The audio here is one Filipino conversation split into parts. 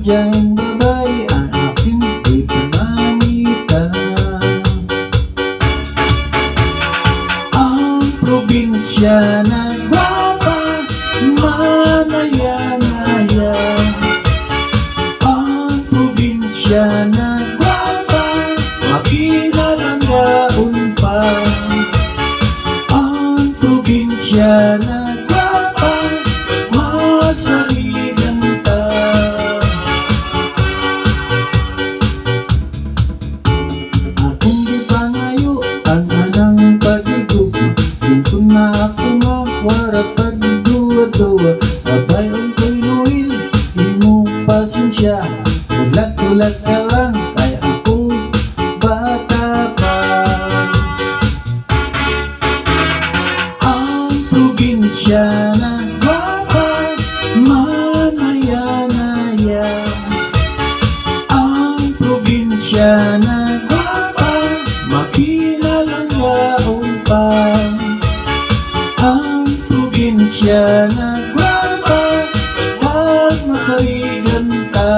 sadyang babae ang aking ipinamita. Ang probinsya na gwapa, manaya-naya. Ang probinsya na gwapa, makinalanggaon pa. Ang probinsya na gwapa, masaligan ta. Akong di pangayo ang anang pagigugma, pinto na ako nga warat pagduwa-duwa. Abay ang ko'y imo pasensya, ulat-ulat ka lang kaya ako bata pa. Ang probinsya na gwapa, manaya-naya. Ang probinsya na gwapa, makinalanggaon pa. Ang probinsya na gwapa, tas masaligan ta.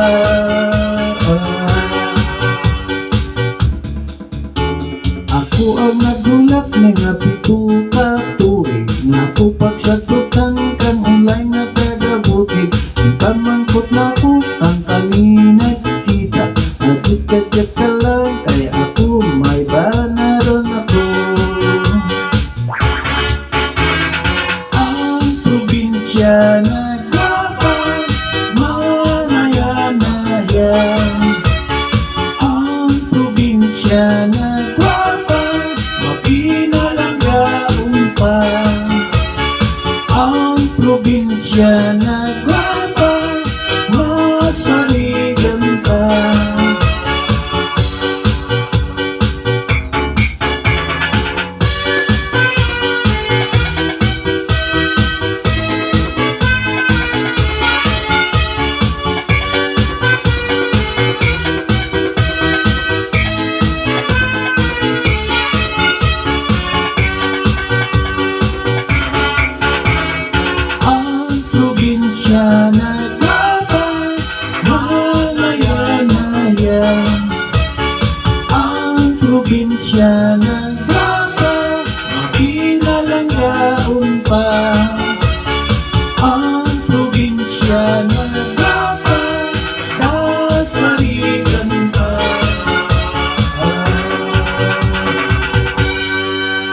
Ako ang nagulat mga 7 ka tuig, nga po pagsagutan kang online na taga-bukid. Ipamangkot na ko ang kanina kita, agit-agit ka lang kaya ako may banaran ako. Ang probinsya na gwapa, manaya-naya. Ang probinsya na gwapa, makinalanggaon pa. Ang probinsya na gwapa, masaligan ka. Ang probinsya na gwapa, manaya-naya. Ang probinsya na